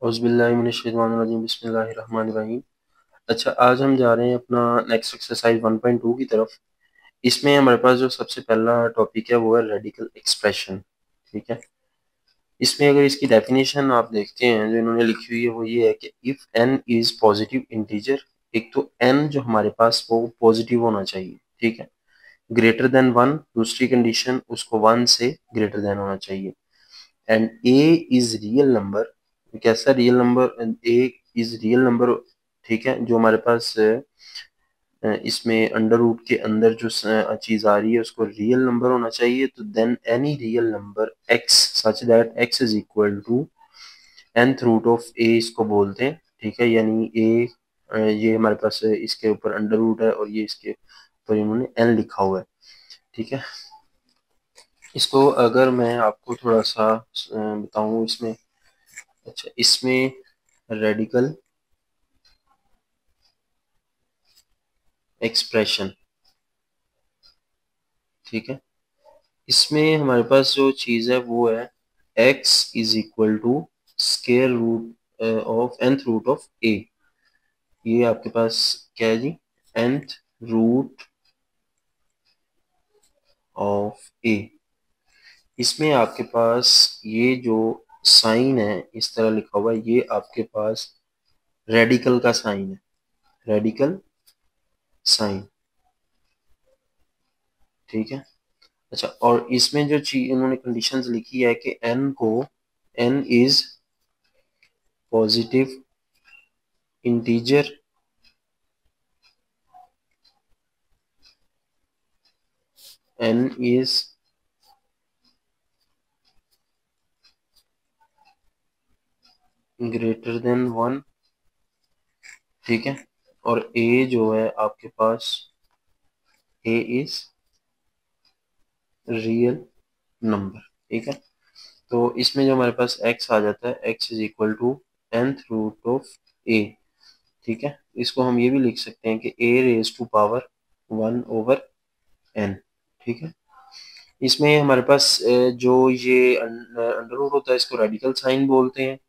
औज़ुबिल्लाहिमिनश्शैतानिर्रजीम बिस्मिल्लाहिर्रहमानिर्रहीम। अच्छा, आज हम जा रहे हैं अपना नेक्स्ट एक्सरसाइज 1.2 की तरफ। इसमें हमारे पास जो सबसे पहला टॉपिक है वो है रेडिकल एक्सप्रेशन। ठीक है, इसमें अगर इसकी डेफिनेशन आप देखते हैं जो इन्होंने लिखी हुई है वो ये है कि if n is positive integer, एक तो n जो हमारे पास वो पॉजिटिव होना चाहिए, ठीक है, ग्रेटर देन 1, दूसरी कंडीशन उसको 1 से ग्रेटर देन होना चाहिए, and a is real number. कैसा real number? a is real number, ठीक है, जो हमारे पास इसमें अंडर रूट के अंदर जो चीज आ रही है उसको रियल नंबर होना चाहिए। तो then any real number x such that x is equal to nth root of a इसको बोलते हैं, ठीक है, यानी a ये हमारे पास इसके ऊपर अंडर रूट है और ये इसके ऊपर इन्होंने n लिखा हुआ है, ठीक है। इसको अगर मैं आपको थोड़ा सा बताऊं इसमें, अच्छा, इसमें रेडिकल एक्सप्रेशन, ठीक है, इसमें हमारे पास जो चीज है वो है x is equal to square root of nth root of a। ये आपके पास क्या है जी? nth root of a। इसमें आपके पास ये जो साइन है इस तरह लिखा हुआ है, ये आपके पास रेडिकल का साइन है, रेडिकल साइन, ठीक है। अच्छा, और इसमें जो चीज इन्होंने कंडीशंस लिखी है कि n को, n is positive integer n is greater than 1, ठीक है, और a जो है आपके पास a इज रियल नंबर, ठीक है। तो इसमें जो हमारे पास x आ जाता है, x is equal to nth root of a, ठीक है। इसको हम ये भी लिख सकते हैं कि a raise to power 1 over n, ठीक है। इसमें हमारे पास जो ये अंडर रूट होता है इसको रेडिकल साइन बोलते हैं,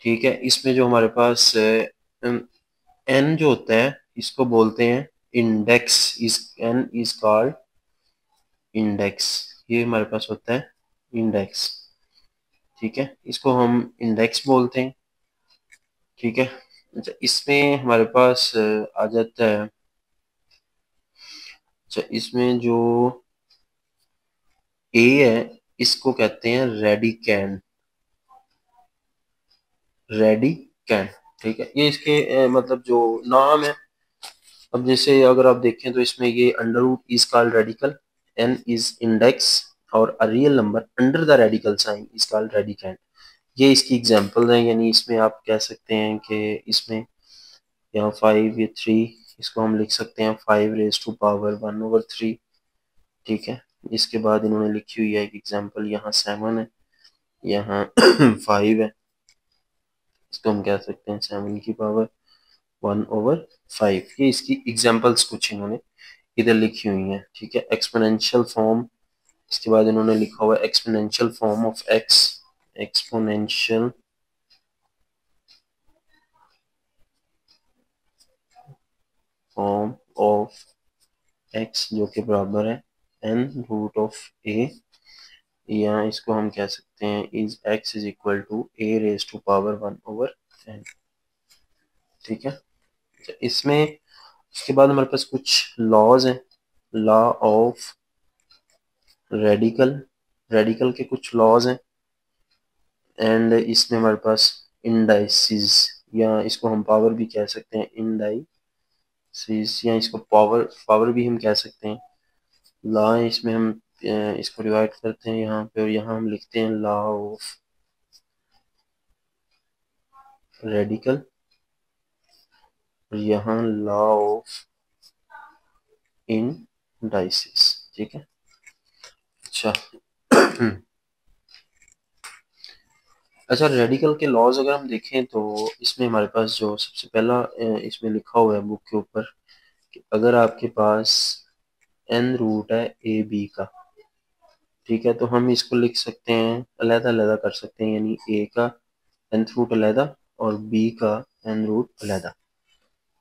ठीक है। इसमें जो हमारे पास n जो होता है इसको बोलते हैं इंडेक्स, इस n इज कॉल्ड इंडेक्स, ये हमारे पास होता है इंडेक्स, ठीक है, इसको हम इंडेक्स बोलते हैं, ठीक है। अच्छा, इसमें हमारे पास आ जाता है, अच्छा, इसमें जो a है इसको कहते हैं रेडिकैंड, रेडिकैंड, ठीक है, ये इसके मतलब जो नाम है। अब जैसे अगर आप देखें तो इसमें ये under root is called radical, n is index, और a real number under the radical sign is called radicand. ये इसकी एग्जांपल है, यानी इसमें आप कह सकते हैं कि इसमें यहाँ 5 ये 3, इसको हम लिख सकते हैं 5 रेज टू पावर 1 ओवर 3, ठीक है। इसके बाद इन्होंने लिखी हुई है एक एग्जांपल, यहाँ 7 है, यहाँ 5 है, इसको हम कह सकते हैं 7 की पावर 1 ओवर 5। ये इसकी एग्जांपल्स कुछ इन्होंने इधर लिखी हुई हैं, ठीक है। एक्सपोनेंशियल फॉर्म, इसके बाद इन्होंने लिखा हुआ है exponential form of x, exponential form of x जो कि बराबर है n रूट ऑफ a, या इसको हम कह सकते हैं is x is equal to a raise to power 1 over n, ठीक है। इसमें इसके बाद हमारे पास कुछ लॉज हैं, लॉ ऑफ रेडिकल, रेडिकल के कुछ लॉज हैं, एंड इसमें हमारे पास इंडाइसिस, या इसको हम पावर भी कह सकते हैं इंडाइसिस, या इसको पावर पावर भी हम कह सकते हैं। लॉ इसमें हम इसको डिवाइड करते हैं यहाँ पे, और यहाँ हम लिखते हैं लॉ ऑफ रेडिकल, और यहाँ लॉ ऑफ इंडाइसिस, ठीक है। अच्छा अच्छा, रेडिकल के लॉज अगर हम देखें तो इसमें हमारे पास जो सबसे पहला इसमें लिखा हुआ है बुक के ऊपर कि अगर आपके पास n रूट है ए बी का, ठीक है, तो हम इसको लिख सकते हैं अलग अलग कर सकते हैं, यानी a का nth रूट अलहदा और b का n रूट अलहदा।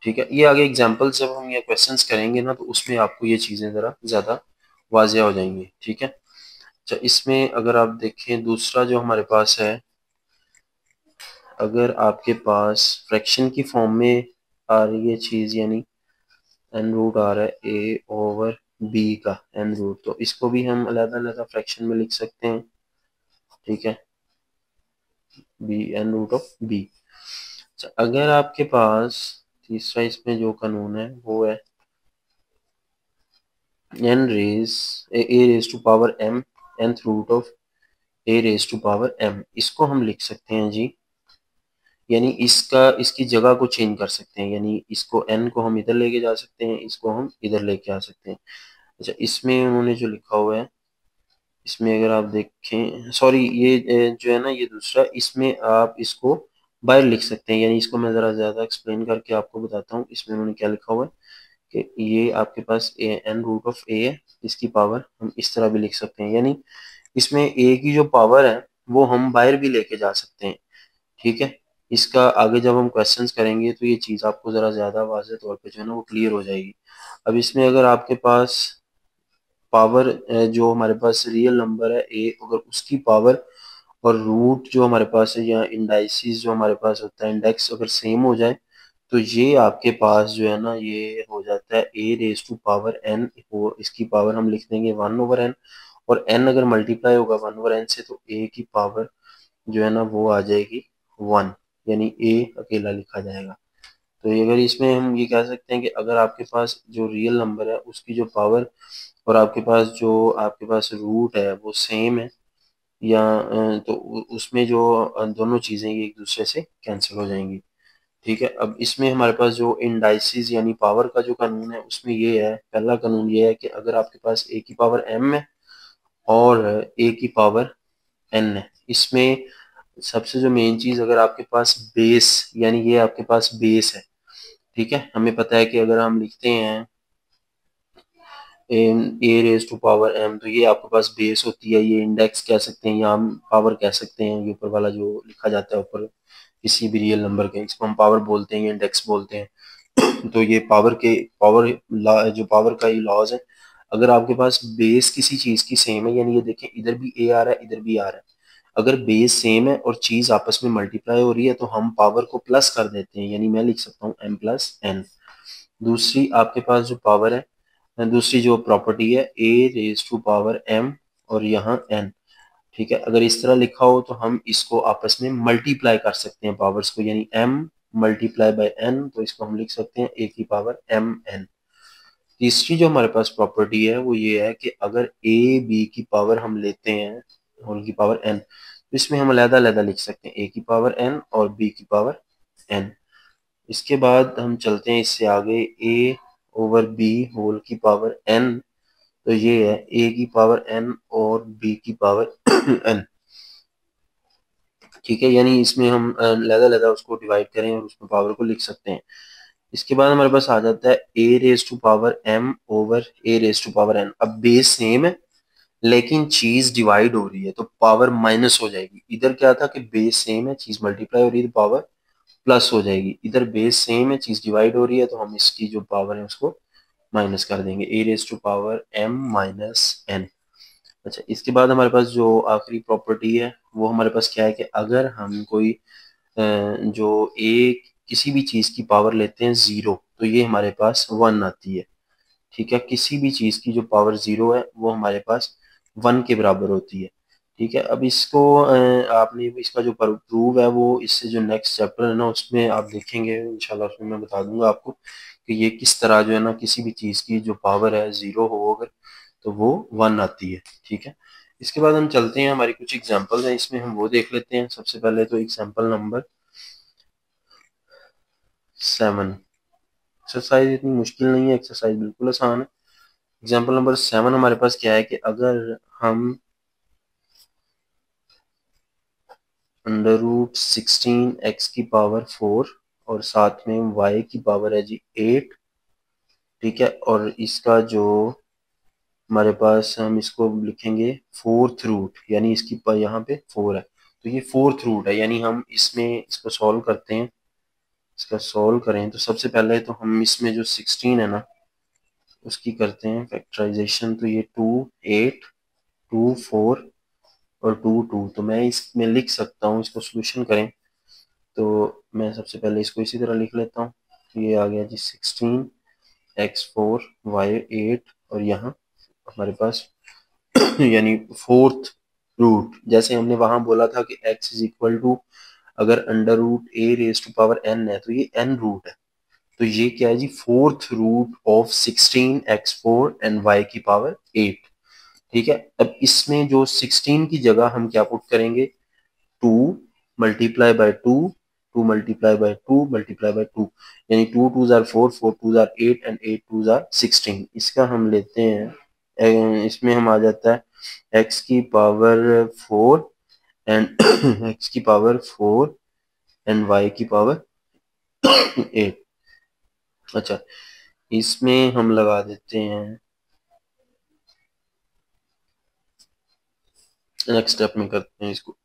ठीक है, ये आगे एग्जाम्पल जब हम ये क्वेश्चंस करेंगे ना तो उसमें आपको ये चीज़ें ज़रा ज़्यादा वाज़ेह हो जाएंगी। ठीक है, अच्छा इसमें अगर आप देखें दूसरा जो हमारे पास है, अगर आपके पास फ्रैक्शन की फॉर्म में आ रही है चीज़, यानी एन रूट आ रहा है ए ओवर बी का एन रूट, तो इसको भी हम अलग अलग फ्रैक्शन में लिख सकते हैं। ठीक है, B N root of B. अगर आपके पास तीसरा इसमें जो कानून है वो है N raise A raise to power M nth root of A raise to power M, इसको हम लिख सकते हैं जी, यानी इसका इसकी जगह को चेंज कर सकते हैं, यानी इसको n को हम इधर लेके जा सकते हैं, इसको हम इधर लेके आ सकते हैं। अच्छा इसमें उन्होंने जो लिखा हुआ है, इसमें अगर आप देखें, सॉरी ये जो है ना ये दूसरा, इसमें आप इसको बाहर लिख सकते हैं, यानी इसको मैं ज़रा ज़्यादा एक्सप्लेन करके आपको बताता हूँ। इसमें उन्होंने क्या लिखा हुआ है कि ये आपके पास ए एन रूट ऑफ ए है, इसकी पावर हम इस तरह भी लिख सकते हैं, यानी इसमें ए की जो पावर है वो हम बाहर भी लेके जा सकते हैं। ठीक है, इसका आगे जब हम क्वेश्चंस करेंगे तो ये चीज़ आपको ज़रा ज़्यादा वाज़ेह तौर पे जो है ना वो क्लियर हो जाएगी। अब इसमें अगर आपके पास पावर जो हमारे पास रियल नंबर है ए, अगर उसकी पावर और रूट जो हमारे पास है या इंडाइसिस जो हमारे पास होता है इंडेक्स अगर सेम हो जाए तो ये आपके पास जो है ना ये हो जाता है A raise to power N, इसकी पावर हम लिख देंगे 1/n, और n अगर मल्टीप्लाई होगा 1/n से तो a की पावर जो है ना वो आ जाएगी 1, यानी a अकेला लिखा जाएगा। तो ये अगर इसमें हम ये कह सकते हैं कि अगर आपके पास जो रियल नंबर है उसकी जो पावर और आपके पास रूट है वो सेम है, या तो उसमें जो दोनों चीज़ें ये एक दूसरे से कैंसिल हो जाएंगी। ठीक है, अब इसमें हमारे पास जो इंडाइसिस यानी पावर का जो कानून है उसमें ये है, पहला कानून ये है कि अगर आपके पास ए की पावर m है और ए की पावर n है, इसमें सबसे जो मेन चीज़, अगर आपके पास बेस, यानी ये आपके पास बेस है। ठीक है, हमें पता है कि अगर हम लिखते हैं ए रेज टू पावर एम, तो ये आपके पास बेस होती है, ये इंडेक्स कह सकते हैं या हम पावर कह सकते हैं, ये ऊपर वाला जो लिखा जाता है ऊपर किसी भी रियल नंबर के, इसको हम पावर बोलते हैं या इंडेक्स बोलते हैं। तो ये पावर जो पावर का ये लॉज है, अगर आपके पास बेस किसी चीज़ की सेम है, यानी ये देखें इधर भी ए आ रहा है इधर भी आ रहा है, अगर बेस सेम है और चीज़ आपस में मल्टीप्लाई हो रही है तो हम पावर को प्लस कर देते हैं, यानी मैं लिख सकता हूँ m प्लस n। दूसरी आपके पास जो पावर है, दूसरी जो प्रॉपर्टी है A raise to power m और यहाँ n। ठीक है, अगर इस तरह लिखा हो तो हम इसको आपस में मल्टीप्लाई कर सकते हैं पावर्स को, यानी m मल्टीप्लाई बाय n, तो इसको हम लिख सकते हैं a की पावर m n। तीसरी जो हमारे पास प्रॉपर्टी है वो ये है कि अगर a b की पावर हम लेते हैं होल की पावर n, तो इसमें हम अलग-अलग लिख सकते हैं a की पावर n और b की पावर n। इसके बाद हम चलते हैं इससे आगे, a ओवर b होल की पावर n, तो ये है a की पावर n और b की पावर n। ठीक है, यानी इसमें हम अलग-अलग उसको डिवाइड करें और उसमें पावर को लिख सकते हैं। इसके बाद हमारे पास आ जाता है A raise to power m over A raise to power n। अब बेस सेम है लेकिन चीज डिवाइड हो रही है तो पावर माइनस हो जाएगी। इधर क्या था कि बेस सेम है चीज मल्टीप्लाई हो रही है तो पावर प्लस हो जाएगी, इधर बेस सेम है चीज डिवाइड हो रही है तो हम इसकी जो पावर है उसको माइनस कर देंगे, A raise to power m minus n। अच्छा इसके बाद हमारे पास जो आखिरी प्रॉपर्टी है वो हमारे पास क्या है कि अगर हम कोई जो एक किसी भी चीज की पावर लेते हैं जीरो तो ये हमारे पास वन आती है। ठीक है, किसी भी चीज की जो पावर जीरो है वो हमारे पास वन के बराबर होती है। ठीक है, अब इसको आपने इसका जो प्रूव है वो इससे जो नेक्स्ट चैप्टर है ना उसमें आप देखेंगे इंशाल्लाह, उसमें मैं बता दूंगा आपको कि ये किस तरह जो है ना किसी भी चीज की जो पावर है जीरो हो अगर तो वो वन आती है। ठीक है, इसके बाद हम चलते हैं, हमारी कुछ एग्जांपल्स हैं इसमें हम वो देख लेते हैं। सबसे पहले तो एग्जांपल नंबर 7। एक्सरसाइज इतनी मुश्किल नहीं है, एक्सरसाइज बिल्कुल आसान है। एग्जाम्पल नंबर 7 हमारे पास क्या है कि अगर हम अंडर रूट 16 x की पावर 4 और साथ में y की पावर है जी 8। ठीक है, और इसका जो हमारे पास हम इसको लिखेंगे फोर्थ रूट, यानी इसकी यहाँ पे 4 है तो ये फोर्थ रूट है, यानी हम इसमें इसको सॉल्व करते हैं। इसका सॉल्व करें तो सबसे पहले तो हम इसमें जो 16 है ना उसकी करते हैं फैक्टराइजेशन। तो ये 2 8 2 4 और 2 2, तो मैं इसमें लिख सकता हूँ, इसको सोल्यूशन करें तो मैं सबसे पहले इसको इसी तरह लिख लेता हूँ। तो ये आ गया जी 16 x4 y8 और यहाँ हमारे पास यानी फोर्थ रूट, जैसे हमने वहां बोला था कि x इज इक्वल टू अगर under root a raise to power n है तो ये n रूट है, तो ये क्या है जी fourth root of 16 x4 and y की पावर 8। ठीक है, अब इसमें जो 16 की जगह हम क्या पुट करेंगे, 2 multiply bye 2, 2 multiply bye 2 multiply bye 2, यानी 2 2 जार 4, 4 2 जार 8 एंड 8 2 जार 16। इसका हम लेते हैं इसमें हम आ जाता है x की पावर 4 एंड x की पावर 4 एंड y की पावर 8। अच्छा, इसमें हम लगा देते हैं, नेक्स्ट स्टेप में करते हैं इसको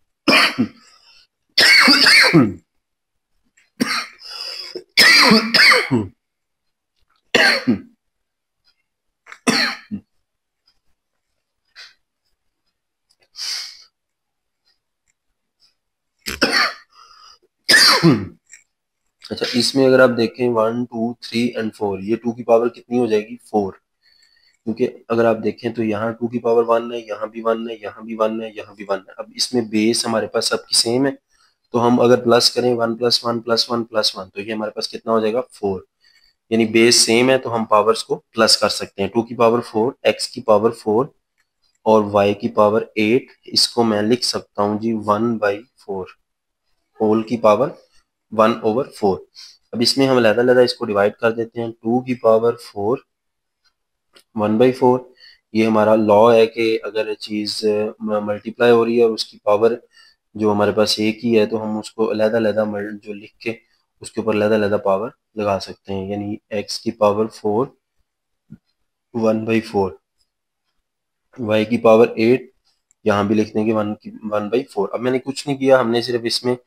अच्छा, इसमें अगर आप देखें 1 2 3 एंड 4, ये 2 की पावर कितनी हो जाएगी 4, क्योंकि अगर आप देखें तो यहाँ 2 की पावर 1 है, यहाँ भी 1 है, यहाँ भी 1 है, यहाँ भी 1 है। अब इसमें बेस हमारे पास सबकी सेम है, तो हम अगर प्लस करें 1 प्लस 1 प्लस 1 प्लस 1 तो ये हमारे पास कितना हो जाएगा 4, यानी बेस सेम है तो हम पावर्स को प्लस कर सकते हैं। 2 की पावर 4, x की पावर 4 और y की पावर 8, इसको मैं लिख सकता हूँ जी 1/4 होल की पावर 1/4। अब इसमें हम अलग-अलग इसको डिवाइड कर देते हैं। 2 की पावर 4 1/4, ये हमारा लॉ है कि अगर चीज मल्टीप्लाई हो रही है और उसकी पावर जो हमारे पास एक ही है तो हम उसको अलग-अलग जो लिख के उसके ऊपर अलग-अलग पावर लगा सकते हैं, यानी x की पावर 4 1/4, y की पावर 8 यहाँ भी लिख देंगे 1/4। अब मैंने कुछ नहीं किया, हमने सिर्फ इसमें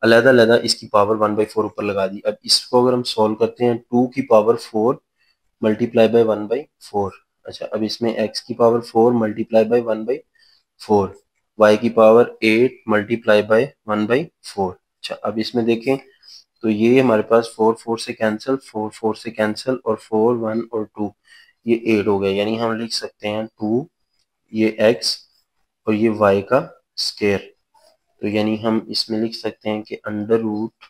अलग-अलग इसकी पावर 1/4 ऊपर लगा दी। अब इसको अगर हम सॉल्व करते हैं 2 की पावर 4 मल्टीप्लाई बाय 1/4। अच्छा, अब इसमें x की पावर 4 मल्टीप्लाई बाय 1/4, y की पावर 8 मल्टीप्लाई बाय 1/4। अच्छा, अब इसमें देखें तो ये हमारे पास 4 4 से कैंसिल, 4 4 से कैंसिल और 4 1 और 2 ये 8 हो गए, यानी हम लिख सकते हैं 2 ये x और ये y का स्क्वायर। तो यानी हम इसमें लिख सकते हैं कि अंडर रूट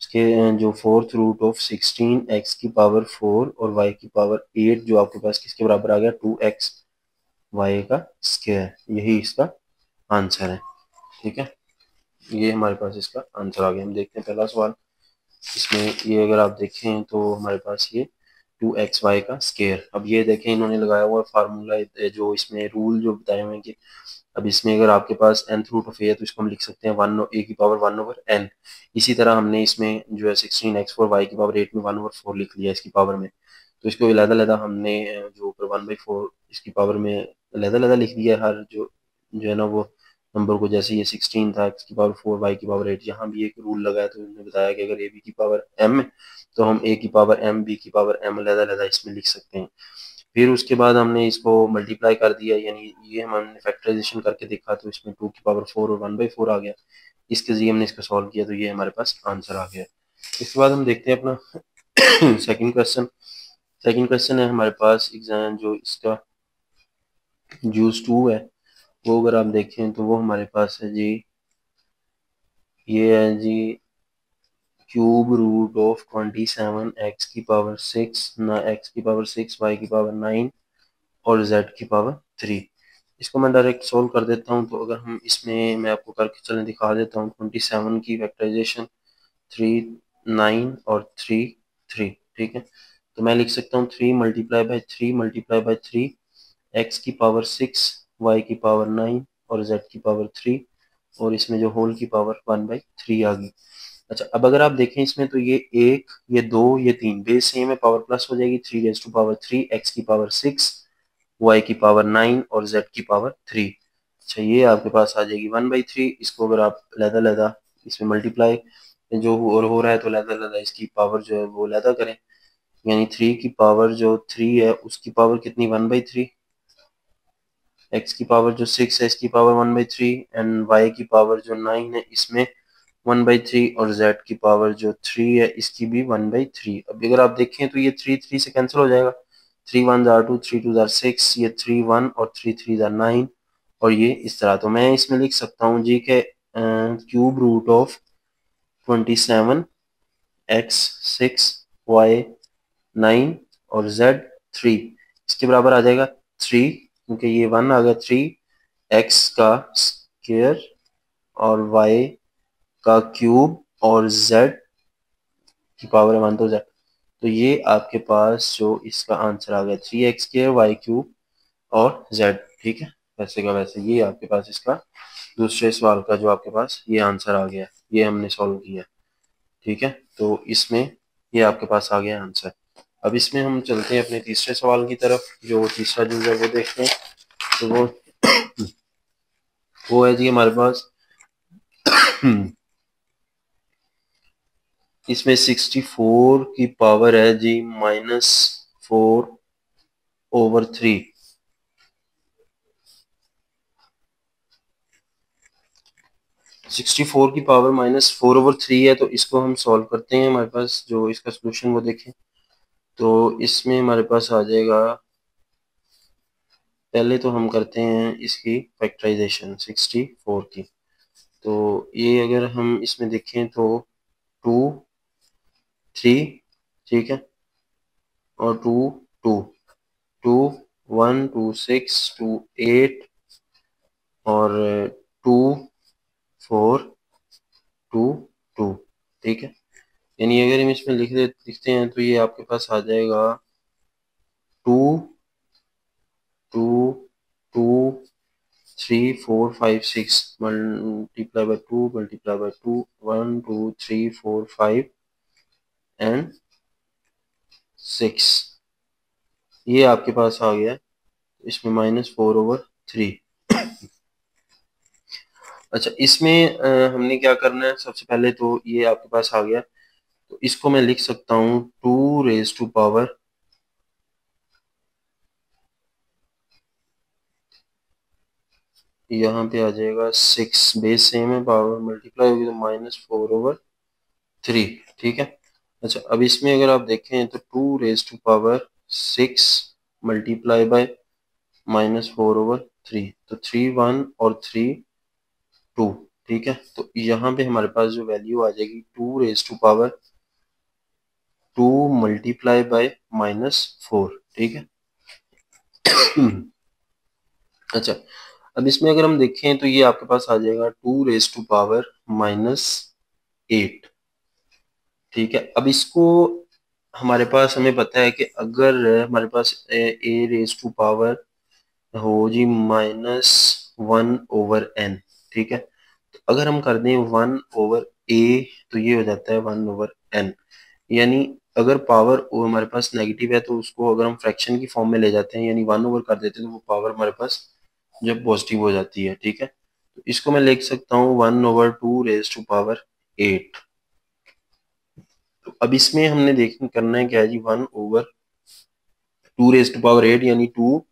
इसके जो फोर्थ रूट ऑफ 16 x की पावर 4 और y की पावर 8 जो आपके पास किसके बराबर आ गया 2x y का स्क्वायर, यही इसका आंसर है। ठीक है, ये हमारे पास इसका आंसर आ गया। हम देखते हैं पहला सवाल। इसमें ये अगर आप देखें तो हमारे पास ये 2xy का स्क्वायर, अब ये देखें इन्होंने लगाया हुआ फार्मूला जो इसमें रूल जो बताए हुए हैं कि अब इसमें अगर आपके पास nth रूट ऑफ ए है तो इसको हम लिख सकते हैं 1 a की पावर 1/n। इसी तरह हमने इसमें जो है 16x4 y की पावर 8 में 1/4 लिख लिया इसकी पावर में, तो इसको अलग-अलग हमने जो ऊपर 1/4 इसकी पावर में अलग-अलग लिख दिया है हर जो है ना वो नंबर को। जैसे ये 16 था x की पावर 4 y की पावर 8, यहाँ भी एक रूल लगा है तो उन्होंने बताया कि अगर a b की पावर m है तो हम a की पावर m b की पावर m अलग-अलग इसमें लिख सकते हैं। फिर उसके बाद हमने इसको मल्टीप्लाई कर दिया, यानी ये हमने फैक्टराइजेशन करके देखा तो इसमें 2 की पावर 4 और 1/4 आ गया। इसके जरिए हमने इसको सॉल्व किया तो ये हमारे पास आंसर आ गया। इसके बाद हम देखते हैं अपना सेकंड क्वेश्चन। सेकंड क्वेश्चन है हमारे पास एग्जाम जो इसका जूस 2 है, वो अगर आप देखें तो वो हमारे पास है जी, ये है जी क्यूब रूट ऑफ 27 x की पावर 6 ना x की पावर 6 y की पावर 9 और z की पावर 3। इसको मैं डायरेक्ट सोल्व कर देता हूँ। तो अगर हम इसमें मैं आपको करके चलें दिखा देता हूँ 27 की फैक्टराइजेशन 3 9 और 3 3। ठीक है, तो मैं लिख सकता हूँ 3 multiply by 3 multiply by 3 x की पावर 6 y की पावर 9 और z की पावर 3 और इसमें जो होल की पावर 1/3 आ गई। अच्छा, अब अगर आप देखें इसमें तो ये 1 ये 2 ये 3 बेस सेम है, पावर प्लस हो जाएगी 3 रेज़ टू पावर 3 x की पावर 6 y की पावर 9 और z की पावर 3। अच्छा ये आपके पास आ जाएगी 1/3। इसको अगर आप लहदा इसमें मल्टीप्लाई जो हो रहा है तो लहदा इसकी पावर जो है वो लहदा करें, यानी 3 की पावर जो 3 है उसकी पावर कितनी 1/3, x की पावर जो 6 है इसकी पावर 1/3 एंड y की पावर जो 9 है इसमें 1/3 और z की पावर जो 3 है इसकी भी 1/3। अब अगर आप देखें तो ये 3 3 से कैंसिल हो जाएगा, 3 1 जार 2, 3 2 जार 6, ये 3 1 और 3 3 जार 9 और ये इस तरह। तो मैं इसमें लिख सकता हूँ जी के cube root of 27 x 6 y 9 और z 3 इसके बराबर आ जाएगा 3, क्योंकि ये 1 आ गया 3 x का स्क्वायर और y का क्यूब और z की पावर है 1 तो z। तो ये आपके पास जो इसका आंसर आ गया 3x² y क्यूब और z। ठीक है, वैसे का वैसे ये आपके पास इसका दूसरे सवाल का जो आपके पास ये आंसर आ गया, ये हमने सॉल्व किया। ठीक है, तो इसमें ये आपके पास आ गया आंसर। अब इसमें हम चलते हैं अपने तीसरे सवाल की तरफ। जो तीसरा जो है वो देखते हैं, तो वो है जी हमारे पास इसमें 64 की पावर है जी -4/3। 64 की पावर -4/3 है, तो इसको हम सॉल्व करते हैं। हमारे पास जो इसका सोल्यूशन वो देखें, तो इसमें हमारे पास आ जाएगा, पहले तो हम करते हैं इसकी फैक्टराइजेशन 64 की। तो ये अगर हम इसमें देखें तो 2 3, ठीक है, और 2 2 2 1 2 6 2 8 और 2 4 2 2। ठीक है, यानी अगर हम इसमें लिखते हैं तो ये आपके पास आ जाएगा 2 2 2 3 4 5 6 multiply bye 2 multiply bye 2 1 2 3 4 5 and 6, ये आपके पास आ गया इसमें -4/3। अच्छा, इसमें हमने क्या करना है, सबसे पहले तो ये आपके पास आ गया, तो इसको मैं लिख सकता हूँ 2 रेज टू पावर, यहाँ पे आ जाएगा 6, बेस सेम है, पावर मल्टीप्लाई होगी तो -4/3। ठीक है, अच्छा अब इसमें अगर आप देखें तो 2 raise to power 6 multiply by -4/3, तो 3 1 और 3 2। ठीक है, तो यहाँ पे हमारे पास जो वैल्यू आ जाएगी 2 raise to power 2 multiply by -4। ठीक है अच्छा, अब इसमें अगर हम देखें तो ये आपके पास आ जाएगा 2 रेज टू पावर -8। ठीक है, अब इसको हमारे पास हमें पता है कि अगर हमारे पास ए रेज टू पावर हो जी -1/n। ठीक है, तो अगर हम कर दें 1/a तो ये हो जाता है 1/n। यानी अगर पावर वो हमारे पास नेगेटिव है तो उसको अगर हम फ्रैक्शन की फॉर्म में ले जाते हैं, यानी 1/, कर देते हैं, तो वो पावर हमारे पास जब पॉजिटिव हो जाती है। ठीक है, तो इसको मैं लिख सकता हूँ 1/2 रेज टू पावर 8। तो अब इसमें हमने देख करना है क्या है जी, 1/2 रेज टू पावर 8 यानी 2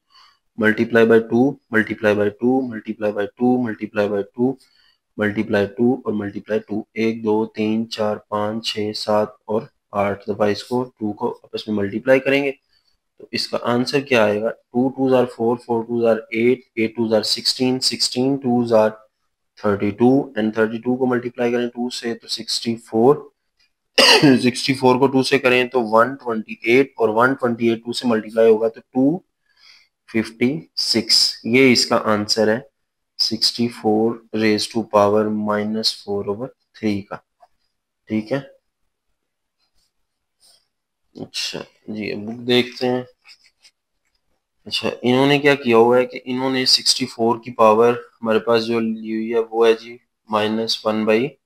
multiply bye 2 multiply bye 2 multiply bye 2 multiply bye 2 multiply 2 और मल्टीप्लाई 2, 1 2 3 4 5 6 7 और 8 दफा इसको 2 को आपस में मल्टीप्लाई करेंगे, तो इसका आंसर क्या आएगा, 2 2 जार 4 4 2 जार 8 8 2 जार 16 16 2 जार 32 एंड 32 को मल्टीप्लाई करें 2 से तो 64 64 को 2 से करें तो 128 और 128 2 से मल्टीप्लाई होगा तो 256। ये इसका आंसर है 64 रेज टू पावर -4/3 का। ठीक है, अच्छा जी बुक देखते हैं। अच्छा, इन्होंने क्या किया हुआ है कि इन्होंने 64 की पावर हमारे पास जो ली हुई है वो है जी -1/,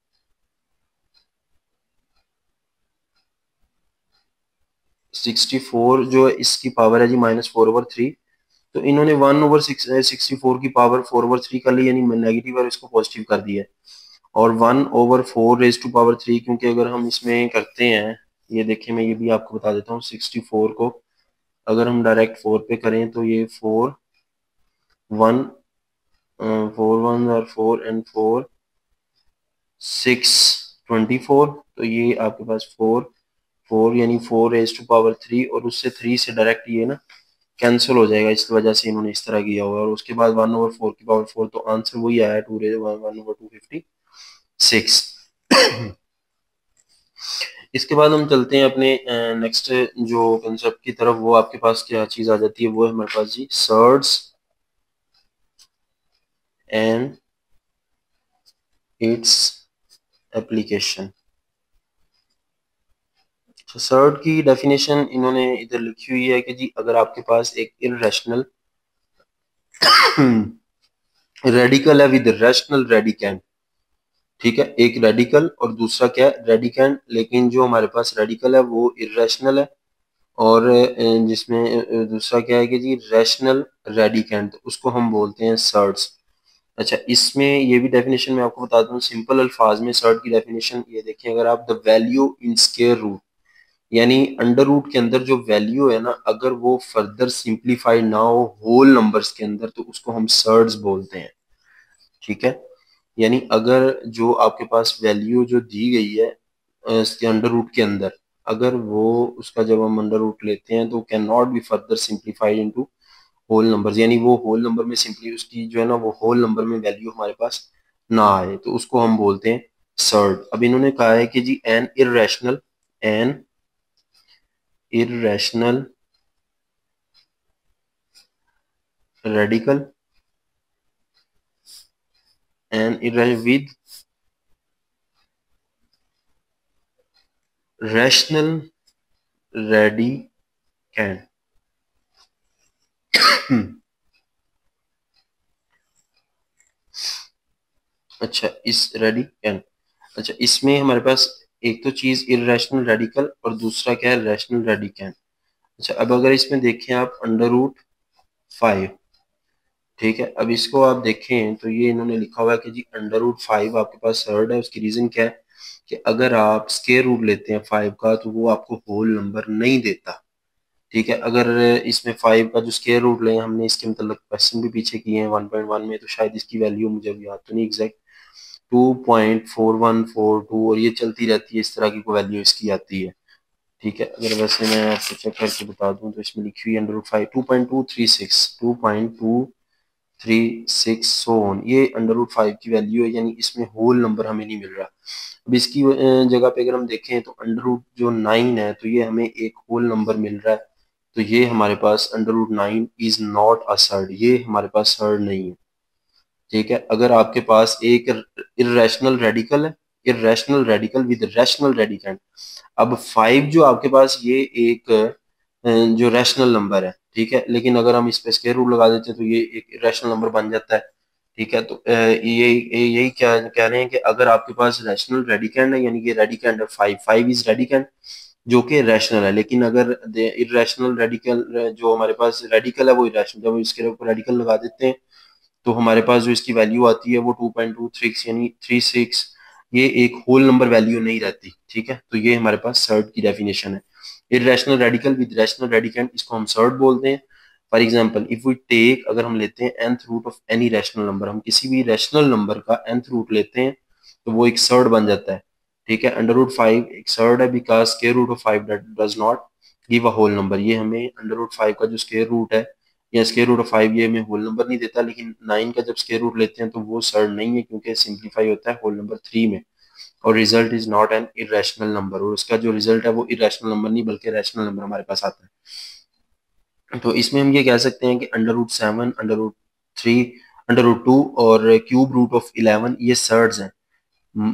-64 जो है इसकी पावर है जी -4/3। तो इन्होंने 1/64 की पावर 4/3 कर ली, यानी नेगेटिव और इसको पॉजिटिव कर दिया है। और 1/4 रेज टू पावर 3, क्योंकि अगर हम इसमें करते हैं, ये देखिए मैं ये भी आपको बता देता हूँ, 64 को अगर हम डायरेक्ट 4 पे करें तो ये 4 और 4 6 24, तो ये आपके पास 4 यानी 4 रेज टू पावर 3, और उससे 3 से डायरेक्ट ये ना कैंसिल हो जाएगा, इस वजह से इन्होंने इस तरह किया हुआ है। और उसके बाद 1/4 की पावर 4, तो आंसर वही आया 2 1/256। इसके बाद हम चलते हैं अपने नेक्स्ट जो कंसेप्ट की तरफ, वो आपके पास क्या चीज आ जाती है, वो है हमारे पास जी surds and its application. Surd की डेफिनेशन इन्होंने इधर लिखी हुई है कि जी अगर आपके पास एक इरेशनल रेडिकल है विद रैशनल रेडिकेंड, ठीक है, एक रेडिकल और दूसरा क्या है, रेडिकेंड, लेकिन जो हमारे पास रेडिकल है वो इरेशनल है, और जिसमें दूसरा क्या है कि जी रैशनल रेडिकेंड, तो उसको हम बोलते हैं सर्ड्स। अच्छा, इसमें ये भी डेफिनेशन मैं आपको बता दूं सिंपल अल्फाज में। सर्ड की डेफिनेशन ये देखिए, अगर आप the value in square root, यानी अंडर रूट के अंदर जो वैल्यू है ना, अगर वो फर्दर सिंप्लीफाइड ना हो होल नंबर्स के अंदर, तो उसको हम सर्ड्स बोलते हैं, ठीक है। यानी अगर जो आपके पास वैल्यू जो दी गई है इसके अंडर रूट के अंदर, अगर वो उसका जब हम अंडर रूट लेते हैं तो can not be further simplified into whole numbers, यानी वो होल नंबर में सिंपली उसकी जो है ना वो होल नंबर में वैल्यू हमारे पास ना आए, तो उसको हम बोलते हैं सर्ड। अब इन्होंने कहा है कि जी an irrational radical and with rational radicand. अच्छा, इस रेडिकेंड, अच्छा इसमें हमारे पास एक तो चीज इरेशनल रेडिकल और दूसरा क्या है, रैशनल रेडिकेंड। अच्छा, अब अगर इसमें देखें आप √5, ठीक है, अब इसको आप देखें तो ये इन्होंने लिखा हुआ है कि जी √5 आपके पास सर्ड है। उसकी रीजन क्या है कि अगर आप स्क्वायर रूट लेते हैं 5 का तो वो आपको होल नंबर नहीं देता, ठीक है। अगर इसमें 5 का जो स्क्वायर रूट लें, हमने इसके मतलब क्वेश्चन भी पीछे किए हैं 1.1 में, तो शायद इसकी वैल्यू मुझे अभी याद तो नहीं एग्जैक्ट, 2.4142, और ये चलती रहती है, इस तरह की कोई वैल्यू इसकी आती है, ठीक है। अगर वैसे मैं आपको चेक करके बता दूं तो इसमें लिखी हुई है √5 2.236 सो ऑन, ये √5 की वैल्यू है, यानी इसमें होल नंबर हमें नहीं मिल रहा। अब इसकी जगह पे अगर हम देखें तो √9 है, तो ये हमें एक होल नंबर मिल रहा है, तो ये हमारे पास √9 इज नॉट अ सर्ड, ये हमारे पास सर्ड नहीं है, ठीक है। अगर आपके पास एक इरेशनल रेडिकल है, irrational radical with rational radicand, अब 5 जो आपके पास ये एक जो रैशनल नंबर है, ठीक है, लेकिन अगर हम इस पे स्क्वायर रूट लगा देते हैं तो ये एक रैशनल नंबर बन जाता है, ठीक है। तो यही क्या कह रहे हैं कि अगर आपके पास रैशनल रेडिकेंड है, यानी कि रेडिकेंड है 5 इज रेडिकेंड जो कि रैशनल है, लेकिन अगर इरेशनल रेडिकल जो हमारे पास रेडिकल है वो इरेशनल, जब इसके ऊपर रेडिकल लगा देते हैं तो हमारे पास जो इसकी वैल्यू आती है वो 2.26 यानी 36, ये एक होल नंबर वैल्यू नहीं रहती, ठीक है। तो ये हमारे पास सर्ड की डेफिनेशन है। Irrational radical with rational radicand, इसको हम सर्ड बोलते हैं। For example if we take, अगर हम लेते हैं nth root of any rational number, हम किसी भी रैशनल नंबर का nth रूट लेते हैं तो वो एक सर्ड बन जाता है, ठीक है। √5 एक सर्ड है because square root of 5 does not give a whole number, ये हमें √5 का जो स्क्वायर रूट है या स्क्वायर रूट ऑफ 5 ये हमें होल नंबर नहीं देता, लेकिन 9 का जब स्क्वायर रूट लेते हैं तो वो सर्ड नहीं है, क्योंकि सिंप्लीफाई होता है होल नंबर 3 में, और result is not an irrational number, और उसका जो रिजल्ट है वो इरेशनल नंबर नहीं बल्कि रैशनल नंबर हमारे पास आता है। तो इसमें हम ये कह सकते हैं कि √7, √3, √2 और क्यूब रूट ऑफ 11 ये सर्ड्स हैं,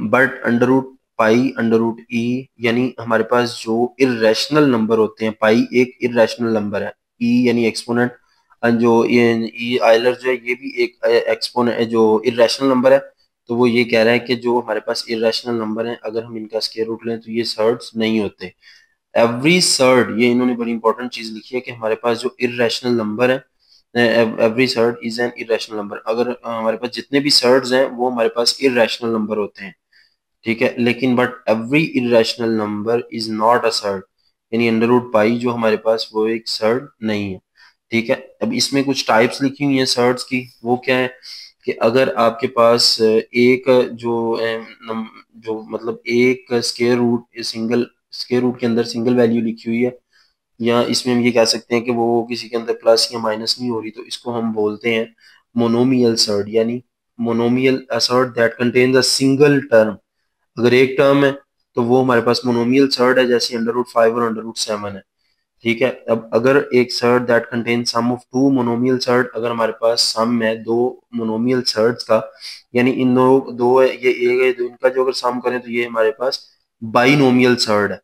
बट √पाई, √e, यानी हमारे पास जो इरेशनल नंबर होते हैं, पाई एक इरेशनल नंबर है, e यानी एक्सपोनेंट, जो ये आयलर जो है ये भी एक एक्सपोनेंट जो इरेशनल नंबर है, तो वो ये कह रहा है कि जो हमारे पास इरेशनल नंबर है अगर हम इनका स्क्वायर रूट लें तो ये सर्ड्स नहीं होते। एवरी सर्ड, ये इन्होंने बड़ी इंपॉर्टेंट चीज लिखी है कि हमारे पास जो इरेशनल नंबर है every surd is an irrational number. अगर हमारे पास जितने भी सर्ड्स हैं वो हमारे पास इरेशनल नंबर होते हैं, ठीक है। लेकिन but every irrational number is not a surd, यानी अंडर रूट पाई जो हमारे पास वो एक सर्ड नहीं है, ठीक है। अब इसमें कुछ टाइप्स लिखी हुई हैं सर्ड्स की, वो क्या है कि अगर आपके पास एक जो मतलब एक square root single square root के अंदर सिंगल वैल्यू लिखी हुई है, या इसमें हम ये कह सकते हैं कि वो किसी के अंदर प्लस या माइनस नहीं हो रही, तो इसको हम बोलते हैं मोनोमियल सर्ड, यानी monomial surd that contains a single term. अगर एक टर्म है तो वो हमारे पास मोनोमियल सर्ड है, जैसे अंडर रूट 5 और अंडर रूट 7 है, ठीक है। अब अगर एक surd that contain sum of two monomial surd, अगर हमारे पास सम है दो मोनोमियल सर्ड्स का, यानी इन दो है, ये एक है, तो इनका जो अगर सम करें तो ये हमारे पास बाइनोमियल सर्ड है,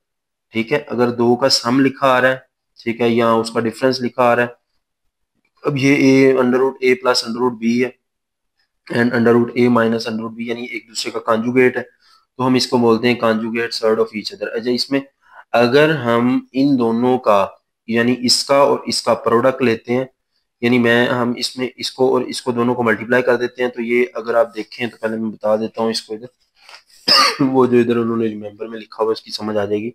ठीक है। अगर दो का सम लिखा आ रहा है, ठीक है, या उसका डिफरेंस लिखा आ रहा है, अब ये A under root A plus under root B है and under root A minus under root B, यानी एक दूसरे का कॉन्जुगेट है, तो हम इसको बोलते हैं conjugate surd of each other. अच्छा, इसमें अगर हम इन दोनों का यानी इसका और इसका प्रोडक्ट लेते हैं, यानी हम इसमें इसको और इसको दोनों को मल्टीप्लाई कर देते हैं, तो ये अगर आप देखें तो पहले मैं बता देता हूँ इसको इधर वो जो इधर उन्होंने रिमेंबर में लिखा हुआ है उसकी समझ आ जाएगी।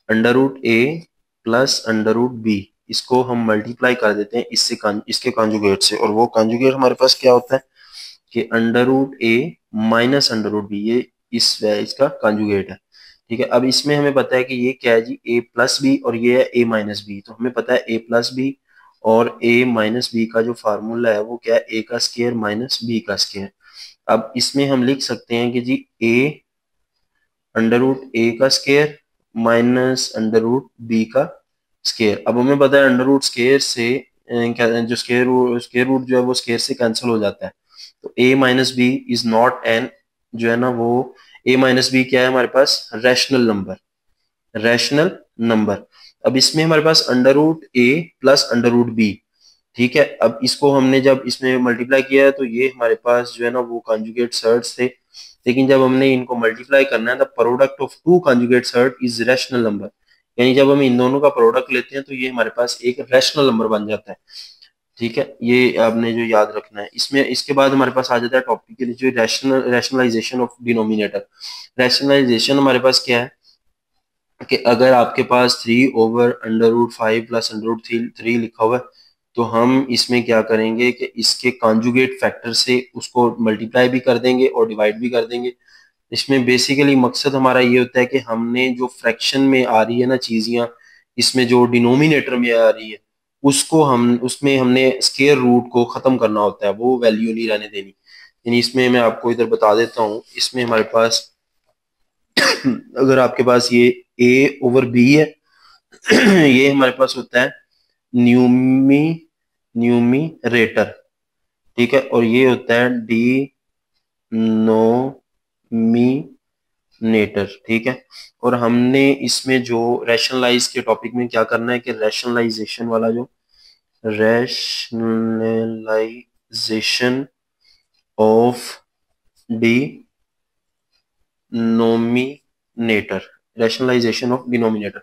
Under root A plus under root B, इसको हम मल्टीप्लाई कर देते हैं इसके कॉन्जुगेट से, और वो कॉन्जुगेट हमारे पास क्या होता है कि under root A minus under root B, ये इसका कॉन्जुगेट है, ठीक है। अब इसमें हमें पता है कि ये क्या है जी, ए प्लस बी और ये है ए माइनस बी, तो हमें पता है ए प्लस बी और ए माइनस बी का जो फार्मूला है वो क्या है, ए का स्क्वायर माइनस बी का स्क्वायर। अब इसमें हम लिख सकते हैं कि जी ए अंडर रूट ए का square minus under root B का स्क्वायर। अब हमें पता है अंडर रूट स्क्वायर से जो स्क्वायर रूट जो है वो स्क्वायर से कैंसिल हो जाता है, तो a minus B is not N, जो है ना वो a माइनस बी क्या है हमारे पास, रैशनल नंबर। अब इसमें हमारे पास under root A plus under root B, ठीक है। अब इसको हमने जब इसमें मल्टीप्लाई किया है तो ये हमारे पास जो है ना वो कॉन्जुगेट सर्ड्स थे, लेकिन जब हमने इनको मल्टीप्लाई करना है the product of two conjugate surd is rational number, यानी जब हम इन दोनों का प्रोडक्ट लेते हैं तो ये हमारे पास एक रैशनल नंबर बन जाता है, ठीक है। ये आपने जो याद रखना है इसमें। इसके बाद हमारे पास आ जाता है टॉपिक के लिए जो रैशनलाइजेशन ऑफ डिनोमिनेटर। रैशनलाइजेशन हमारे पास क्या है कि अगर आपके पास 3/√5 प्लस √3 लिखा हुआ है, तो हम इसमें क्या करेंगे कि इसके कॉन्जुगेट फैक्टर से उसको मल्टीप्लाई भी कर देंगे और डिवाइड भी कर देंगे। इसमें बेसिकली मकसद हमारा ये होता है कि हमने जो फ्रैक्शन में आ रही है ना चीजियां, इसमें जो डिनोमिनेटर में आ रही है उसको हम उसमें हमने स्क्वायर रूट को खत्म करना होता है, वो वैल्यू नहीं रहने देनी। यानी इसमें मैं आपको इधर बता देता हूँ, इसमें हमारे पास अगर आपके पास ये ए ओवर बी है ये हमारे पास होता है न्यूमी न्यूमीरेटर, ठीक है, और ये होता है डिनोमिनेटर, ठीक है। और हमने इसमें जो रैशनलाइज के टॉपिक में क्या करना है कि रैशनलाइजेशन वाला जो rationalization of denominator, rationalization of denominator.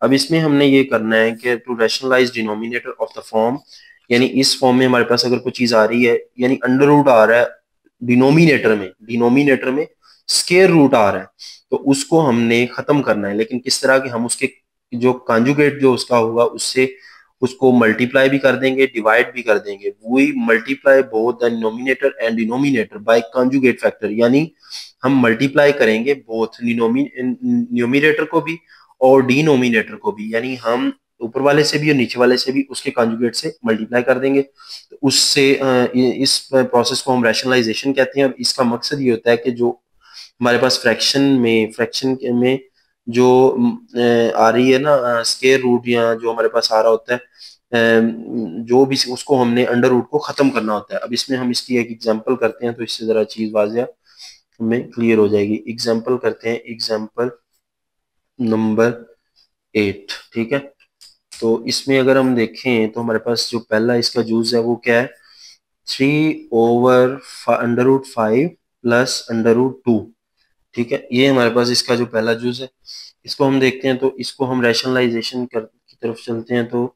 अब इसमें हमने ये करना है कि to rationalize denominator of the form, यानी इस फॉर्म में हमारे पास अगर कोई चीज आ रही है, यानी अंडर रूट आ रहा है डिनोमिनेटर में स्क्वायर रूट आ रहा है, तो उसको हमने खत्म करना है। लेकिन किस तरह के, हम उसके जो कॉन्जुगेट जो उसका होगा उससे उसको मल्टीप्लाई भी कर देंगे डिवाइड भी कर देंगे। We multiply both the numerator and denominator by conjugate factor, यानी हम मल्टीप्लाई करेंगे बोथ न्यूमिनेटर को भी और डिनोमिनेटर को भी, यानी हम ऊपर वाले से भी और नीचे वाले से भी उसके कॉन्जुगेट से मल्टीप्लाई कर देंगे। तो उससे इस प्रोसेस को हम रैशनलाइजेशन कहते हैं, और इसका मकसद ये होता है कि जो हमारे पास फ्रैक्शन में जो आ रही है ना स्क्वायर रूट, या जो हमारे पास आ रहा होता है जो भी, उसको हमने अंडर रूट को खत्म करना होता है। अब इसमें हम इसकी एक एग्जांपल करते हैं तो इससे जरा चीज वाज़िया हमें क्लियर हो जाएगी। एग्जाम्पल करते हैं, एग्जाम्पल नंबर 8, ठीक है। तो इसमें अगर हम देखें तो हमारे पास जो पहला इसका जूस है वो क्या है, 3/√5 प्लस √2, ठीक है। ये हमारे पास इसका जो पहला जूस है, इसको हम देखते हैं तो इसको हम रैशनलाइजेशन की तरफ चलते हैं। तो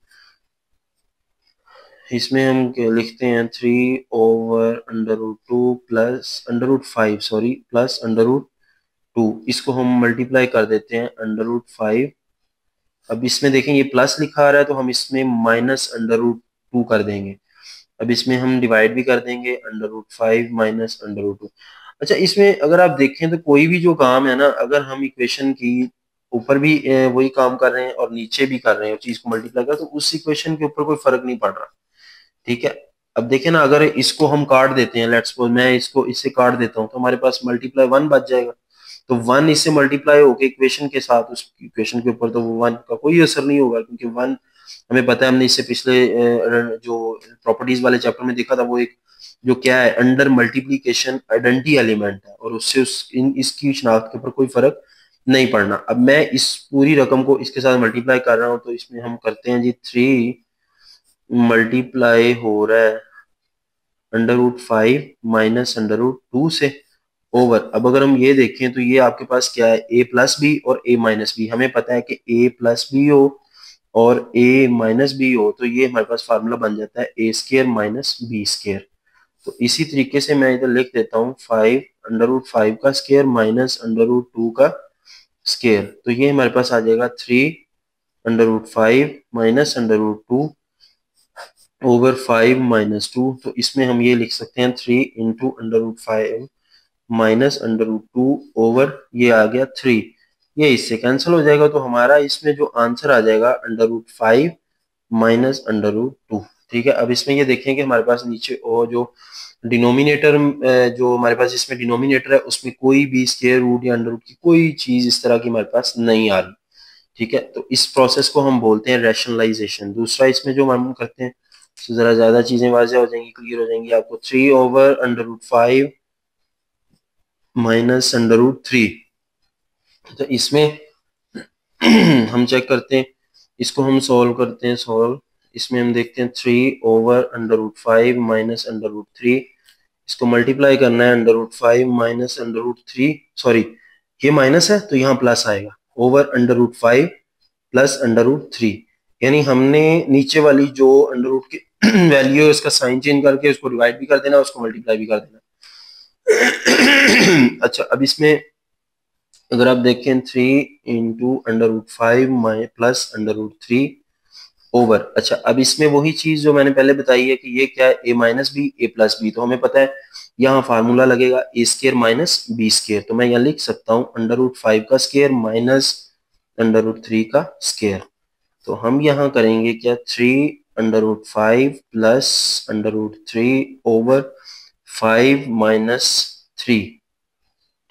इसमें हम लिखते हैं 3/√2 प्लस √5, सॉरी प्लस √2, इसको हम मल्टीप्लाई कर देते हैं √5। अब इसमें देखें ये प्लस लिखा आ रहा है तो हम इसमें माइनस √2 कर देंगे। अब इसमें हम डिवाइड भी कर देंगे √5 माइनस √2। अच्छा, इसमें अगर आप देखें तो कोई भी जो काम है ना, अगर हम इक्वेशन की ऊपर भी वही काम कर रहे हैं और नीचे भी कर रहे हैं, चीज को मल्टीप्लाई कर, तो उस इक्वेशन के ऊपर कोई फर्क नहीं पड़ रहा। ठीक है, अब देखें ना, अगर इसको हम काट देते हैं, लेट्स सपोज मैं इसको इससे काट देता हूं, तो हमारे पास मल्टीप्लाई 1 बच जाएगा। तो 1 इससे मल्टीप्लाई होके इक्वेशन के साथ उस इक्वेशन के ऊपर, तो वो 1 का कोई असर नहीं होगा, क्योंकि 1 हमें पता है, हमने इससे पिछले जो प्रॉपर्टीज वाले चैप्टर में देखा था, वो एक जो क्या है, अंडर मल्टीप्लीकेशन आइडेंटिटी एलिमेंट है, और उससे इसकी शनाख्त के ऊपर कोई फर्क नहीं पड़ना। अब मैं इस पूरी रकम को इसके साथ मल्टीप्लाई कर रहा हूं, तो इसमें हम करते हैं जी 3 मल्टीप्लाई हो रहा है √5 माइनस √2 से ओवर। अब अगर हम ये देखें तो ये आपके पास क्या है, a प्लस बी और a माइनस बी। हमें पता है कि a प्लस बी हो और a माइनस बी हो, तो ये हमारे पास फार्मूला बन जाता है a² माइनस b²। तो इसी तरीके से मैं इधर लिख देता हूँ 5 √5 का स्क्वायर माइनस √2 का स्क्वायर। तो ये हमारे पास आ जाएगा 3 √5 माइनस √2 ओवर 5 माइनस 2। तो इसमें हम ये लिख सकते हैं 3 इंटू √5 माइनस √2 ओवर, ये आ गया 3। ये इससे कैंसिल हो जाएगा, तो हमारा इसमें जो आंसर आ जाएगा √5 माइनस √2। ठीक है, अब इसमें ये देखें कि हमारे पास नीचे और जो डिनोमिनेटर, जो हमारे पास इसमें डिनोमिनेटर है, उसमें कोई भी स्क्वायर रूट या अंडर रूट की कोई चीज इस तरह की हमारे पास नहीं आ रही। ठीक है, तो इस प्रोसेस को हम बोलते हैं रैशनलाइजेशन। दूसरा इसमें जो हम करते हैं, तो जरा ज्यादा चीजें वाज़ेह हो जाएंगी, क्लियर हो जाएंगी आपको। 3/√5 माइनस √3। तो इसमें हम चेक करते हैं, इसको हम सॉल्व करते हैं, सॉल्व। इसमें हम देखते हैं 3/√5 माइनस √3, इसको मल्टीप्लाई करना है √5 माइनस √3, सॉरी ये माइनस है तो यहाँ प्लस आएगा, ओवर √5 प्लस √3। यानी हमने नीचे वाली जो अंडर रूट की वैल्यू है उसका साइन चेंज करके उसको डिवाइड भी कर देना, उसको मल्टीप्लाई भी कर देना। अच्छा, अब इसमें अगर आप देखें 3 इंटू √5 प्लस √3 ओवर। अच्छा, अब इसमें वही चीज जो मैंने पहले बताई है कि ये क्या है, a minus B a plus B. तो हमें पता है यहाँ फार्मूला लगेगा a² माइनस b²। तो मैं यहाँ लिख सकता हूँ √5 का स्क्वायर माइनस √3 का स्क्वायर। तो हम यहाँ करेंगे क्या, 3/5 प्लस √3 ओवर 5 माइनस 3।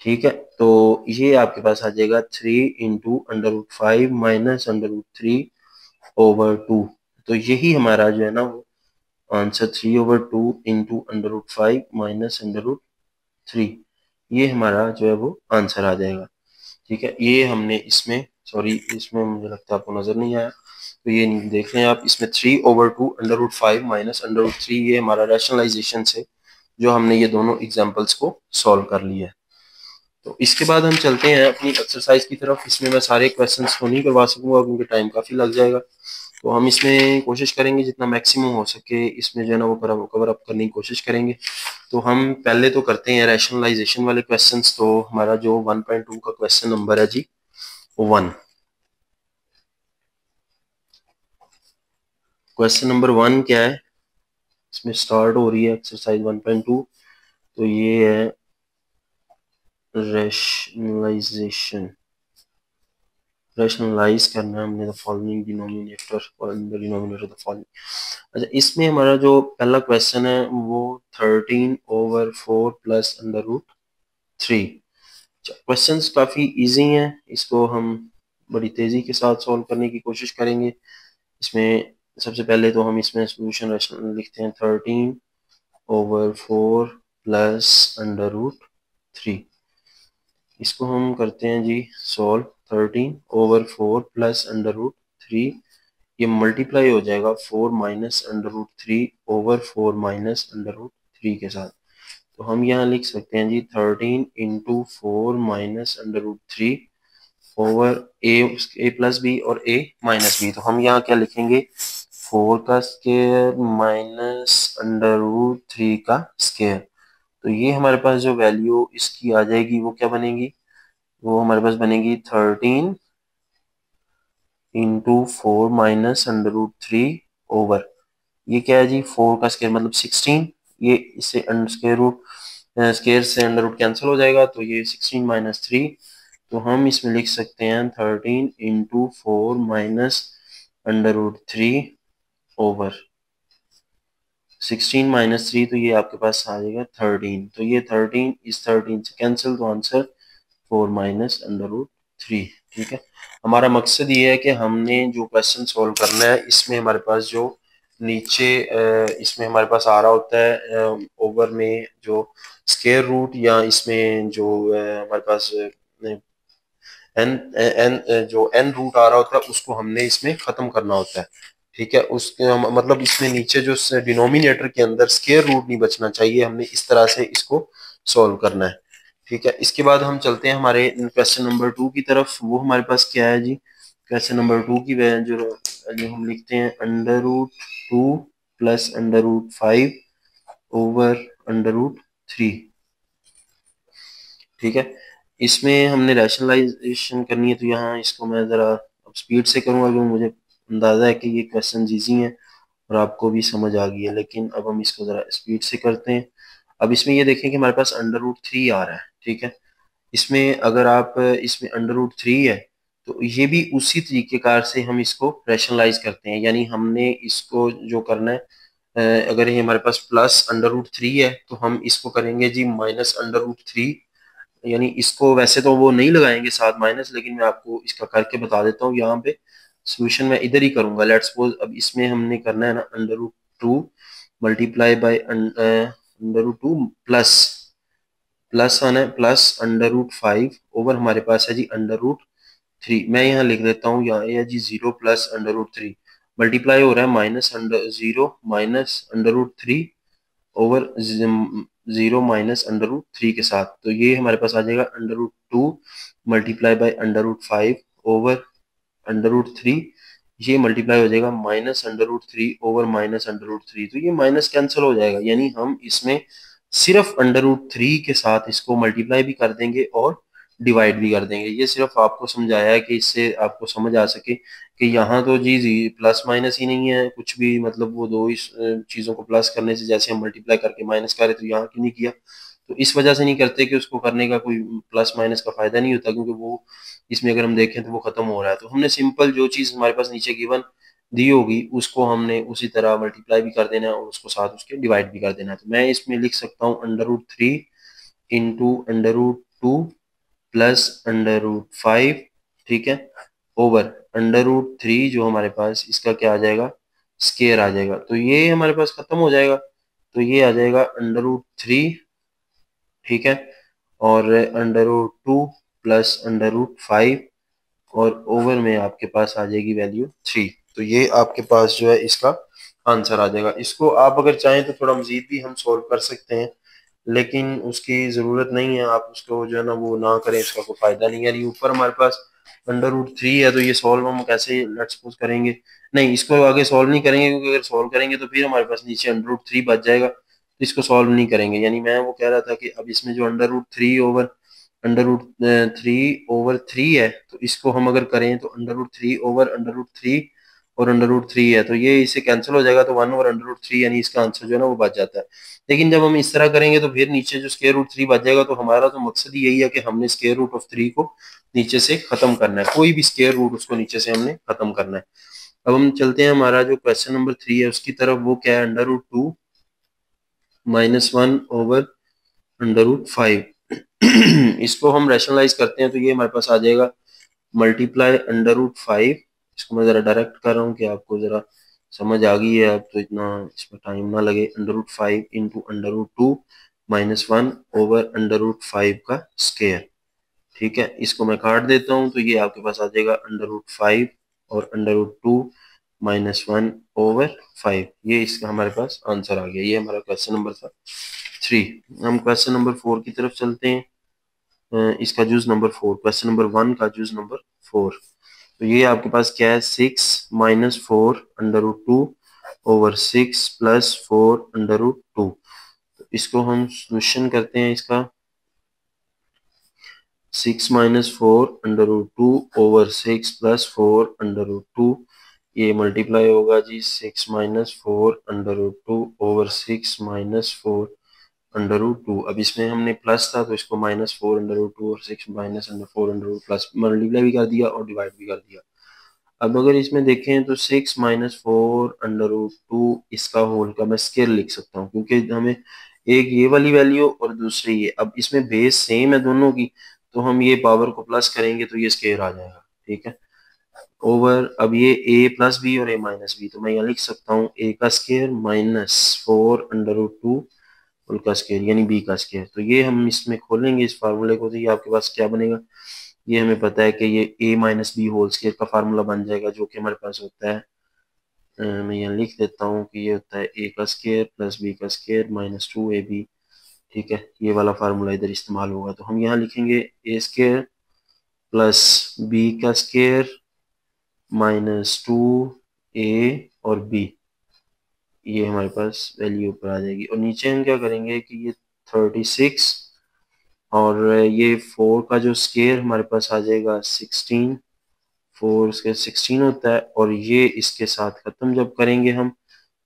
ठीक है, तो ये आपके पास आ जाएगा 3 इंटू √5 माइनस √3 ओवर 2। तो यही हमारा जो है ना वो आंसर 3/2 इंटू √5 माइनस √3, ये हमारा जो है वो आंसर आ जाएगा। ठीक है, ये हमने इसमें, सॉरी इसमें मुझे लगता है आपको नजर नहीं आया, तो ये देख लें आप, इसमें 3/2 √5 माइनस √3, ये हमारा रैशनलाइजेशन से जो हमने ये दोनों एग्जांपल्स को सॉल्व कर लिया है। तो इसके बाद हम चलते हैं अपनी एक्सरसाइज की तरफ। इसमें मैं सारे क्वेश्चंस तो नहीं करवा सकूंगा क्योंकि टाइम काफ़ी लग जाएगा, तो हम इसमें कोशिश करेंगे जितना मैक्सिमम हो सके इसमें जो है ना वो कवर अप करने की कोशिश करेंगे। तो हम पहले तो करते हैं रैशनलाइजेशन वाले क्वेश्चंस। तो हमारा जो 1.2 का क्वेश्चन नंबर है जी 1, क्वेश्चन नंबर 1 क्या है, इसमें स्टार्ट हो रही है एक्सरसाइज 1.2। तो ये है रैशनलाइज करना है हमने द फॉलोइंग डिनोमिनेटर और in the denominator the following. अच्छा, इसमें हमारा जो पहला क्वेश्चन है वो 13/4 प्लस √3। क्वेश्चंस काफी इजी हैं, इसको हम बड़ी तेजी के साथ सॉल्व करने की कोशिश करेंगे। इसमें सबसे पहले तो हम इसमें सोल्यूशन लिखते हैं 13/4 प्लस √3। इसको हम करते हैं जी सॉल्व। 13/4 प्लस √3, ये मल्टीप्लाई हो जाएगा 4 माइनस √3 ओवर 4 माइनस √3 के साथ। तो हम यहाँ लिख सकते हैं जी 13 इंटू 4 माइनस √3 ओवर ए प्लस बी और a माइनस बी। तो हम यहाँ क्या लिखेंगे, 4 का स्केयर माइनस अंडर रूट 3 का स्केयर। तो ये हमारे पास जो वैल्यू इसकी आ जाएगी वो क्या बनेगी, वो हमारे पास बनेगी 13 into 4 minus under root 3 over, ये क्या है जी 4 का स्केयर मतलब 16, ये इससे स्केयर रूट स्केयर से अंडर रूट कैंसिल हो जाएगा, तो ये 16 माइनस 3, तो हम इसमें लिख सकते हैं 13 into 4 minus under root 3 over 16 minus 3, तो ये आपके पास आ जाएगा 13, तो ये 13 इस 13 से कैंसिल, तो आंसर 4 माइनस अंडर रूट 3। ठीक है, हमारा मकसद ये है कि हमने जो क्वेश्चन सॉल्व करना है इसमें हमारे पास जो नीचे इसमें हमारे पास आ रहा होता है ओवर में जो स्केयर रूट, या इसमें जो हमारे पास एन एन जो एन रूट आ रहा होता है उसको हमने इसमें खत्म करना होता है। ठीक है, उसके मतलब इसमें नीचे जो डिनोमिनेटर के अंदर स्केयर रूट नहीं बचना चाहिए, हमने इस तरह से इसको सॉल्व करना है। ठीक है, इसके बाद हम चलते हैं हमारे क्वेश्चन नंबर 2 की तरफ। वो हमारे पास क्या है जी, क्वेश्चन नंबर 2 की जो हम लिखते हैं under root 2 plus under root 5 over under root 3। ठीक है, इसमें हमने रैशनलाइजेशन करनी है, तो यहाँ इसको मैं ज़रा अब स्पीड से करूँगा क्योंकि मुझे अंदाज़ा है कि ये क्वेश्चन ईजी है और आपको भी समझ आ गई है, लेकिन अब हम इसको ज़रा स्पीड से करते हैं। अब इसमें ये देखें कि हमारे पास अंडर रूट 3 आ रहा है। ठीक है, इसमें अगर आप इसमें अंडर रूट 3 है तो ये भी उसी तरीके कार से हम इसको रैशनलाइज करते हैं, यानी हमने इसको जो करना है अगर ये हमारे पास प्लस अंडर रूट 3 है तो हम इसको करेंगे जी माइनस अंडर रूट 3, यानी इसको वैसे तो वो नहीं लगाएंगे साथ माइनस, लेकिन मैं आपको इसका करके बता देता हूँ। यहाँ पे सोल्यूशन मैं इधर ही करूंगा। लेट्स सपोज अब इसमें हमने करना है ना under root 2 multiply by under root 2 plus plus आना है प्लस अंडर रूट 5 ओवर हमारे पास है जी अंडर रूट 3। मैं यहाँ लिख देता हूँ, यहाँ है जी 0 प्लस अंडर रूट 3 मल्टीप्लाई हो रहा है minus under 0 minus under root 3 over 0 minus under root 3 के साथ, तो ये हमारे पास आ जाएगा under root 2 multiply by under root 5 over under root 3, ये मल्टीप्लाई हो जाएगा minus under root 3 over minus under root 3, तो ये माइनस कैंसिल हो जाएगा, यानी हम इसमें सिर्फ अंडर रूट 3 के साथ इसको मल्टीप्लाई भी कर देंगे और डिवाइड भी कर देंगे। ये सिर्फ आपको समझाया है कि इससे आपको समझ आ सके कि यहाँ तो जी प्लस माइनस ही नहीं है कुछ भी, मतलब वो दो इस चीज़ों को प्लस करने से जैसे हम मल्टीप्लाई करके माइनस करें तो यहाँ क्यों नहीं किया, तो इस वजह से नहीं करते कि उसको करने का कोई प्लस माइनस का फायदा नहीं होता, क्योंकि वो इसमें अगर हम देखें तो वो खत्म हो रहा है। तो हमने सिंपल जो चीज़ हमारे पास नीचे गिवन दी होगी उसको हमने उसी तरह मल्टीप्लाई भी कर देना है और उसको साथ उसके डिवाइड भी कर देना है। तो मैं इसमें लिख सकता हूँ under root 3 into under root 2 plus under root 5। ठीक है, ओवर अंडर रूट 3 जो हमारे पास इसका क्या आ जाएगा स्केयर आ जाएगा, तो ये हमारे पास खत्म हो जाएगा, तो ये आ जाएगा अंडर रूट 3। ठीक है, और under root 2 plus under root 5 और ओवर में आपके पास आ जाएगी वैल्यू 3, तो ये आपके पास जो है इसका आंसर आ जाएगा। इसको आप अगर चाहें तो थोड़ा मजीद भी हम सॉल्व कर सकते हैं, लेकिन उसकी ज़रूरत नहीं है, आप उसको जो है ना वो ना करें, इसका कोई फ़ायदा नहीं है। यानी ऊपर हमारे पास अंडर रूट 3 है तो ये सॉल्व हम कैसे लेट्स सपोज करेंगे, नहीं इसको आगे सॉल्व नहीं करेंगे, क्योंकि अगर सॉल्व करेंगे तो फिर हमारे पास नीचे अंडर रूट 3 बच जाएगा, तो इसको सॉल्व नहीं करेंगे। यानी मैं वो कह रहा था कि अब इसमें जो अंडर रूट 3 है, तो इसको हम अगर करें तो under root 3 over under root 3 और अंडर रूट 3 है, तो ये इससे कैंसिल हो जाएगा, तो 1 ओवर अंडर रूट 3, यानी इसका आंसर जो है ना वो बच जाता है। लेकिन जब हम इस तरह करेंगे तो फिर नीचे जो स्क्वायर रूट 3 बच जाएगा, तो हमारा तो मकसद ही यही है कि हमने स्क्वायर रूट ऑफ 3 को नीचे से खत्म करना है, कोई भी स्क्वायर रूट उसको नीचे से हमने खत्म करना है। अब हम चलते हैं हमारा जो क्वेश्चन नंबर 3 है उसकी तरफ। वो क्या है under root 2 minus 1 over under root 5। इसको हम रैशनलाइज करते हैं तो ये हमारे पास आ जाएगा मल्टीप्लाई अंडर रूट 5। इसको मैं ज़रा डायरेक्ट कर रहा हूँ कि आपको ज़रा समझ आ गई है, अब तो इतना इसमें टाइम ना लगे। Under root 5 into under root 2 minus 1 over under root 5 का स्क्वायर। ठीक है, इसको मैं काट देता हूँ तो ये आपके पास आ जाएगा अंडर रूट 5 और अंडर रूट 2 माइनस 1 ओवर 5। ये इसका हमारे पास आंसर आ गया। ये हमारा क्वेश्चन नंबर था 3। हम क्वेश्चन नंबर 4 की तरफ चलते हैं। इसका जूस नंबर 4, क्वेश्चन नंबर 1 का जूस नंबर 4। तो ये आपके पास क्या है 6 minus 4 under root 2 over 6 plus 4 under root 2। तो इसको हम सोल्यूशन करते हैं इसका। 6 minus 4 under root 2 over 6 plus 4 under root 2, ये मल्टीप्लाई होगा जी 6 minus 4 under root 2 over 6 minus 4 under root 2। अब इसमें हमने प्लस था तो इसको माइनस 4 अंडर रूट 2 और 6 minus under 4 under root plus multiply भी कर दिया और डिवाइड भी कर दिया। अब अगर इसमें देखें तो 6 माइनस 4 अंडर रूट 2 इसका होल का मैं स्केयर लिख सकता हूँ, क्योंकि हमें एक ये वाली वैल्यू और दूसरी ये, अब इसमें बेस सेम है दोनों की, तो हम ये पावर को प्लस करेंगे तो ये स्केयर आ जाएगा। ठीक है, ओवर अब ये a प्लस बी और a माइनस बी, तो मैं यहाँ लिख सकता हूँ a का square minus 4 under root 2 whole का स्केयर यानी b का स्केयर। तो ये हम इसमें खोलेंगे इस फार्मूले को, तो ये आपके पास क्या बनेगा, ये हमें पता है कि ये a minus B whole square का फार्मूला बन जाएगा, जो कि हमारे पास होता है मैं यहाँ लिख देता हूँ कि ये होता है a का स्केयर प्लस b का स्केयर माइनस 2ab। ठीक है, ये वाला फार्मूला इधर इस्तेमाल होगा, तो हम यहाँ लिखेंगे a स्केयर प्लस b का स्केयर माइनस 2a और b, ये हमारे पास वैल्यू ऊपर आ जाएगी। और नीचे हम क्या करेंगे कि ये 36 और ये 4 का जो स्केयर हमारे पास आ जाएगा 16, 4 स्केयर 16 होता है, और ये इसके साथ खत्म जब करेंगे हम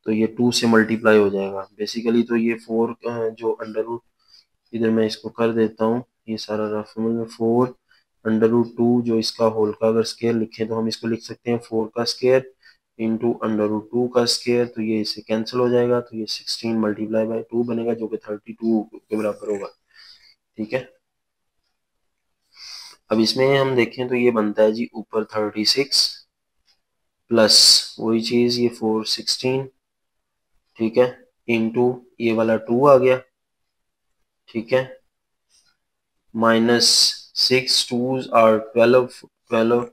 तो ये 2 से मल्टीप्लाई हो जाएगा बेसिकली। तो ये 4 जो अंडर रूट, इधर मैं इसको कर देता हूँ ये सारा रफ में, 4 अंडर रूट 2 जो इसका होल का अगर स्केयर लिखें तो हम इसको लिख सकते हैं 4 का स्केयर इंटू अंडर रूट 2 का स्केयर, तो ये इससे कैंसिल हो जाएगा, तो ये 16 मल्टीप्लाई बाई 2 बनेगा जो कि 32 के बराबर होगा। ठीक है, अब इसमें हम देखें तो ये बनता है जी ऊपर 36 प्लस वही चीज ये 4 16, ठीक है, इंटू ये वाला 2 आ गया, ठीक है, minus 6 2s are 12 12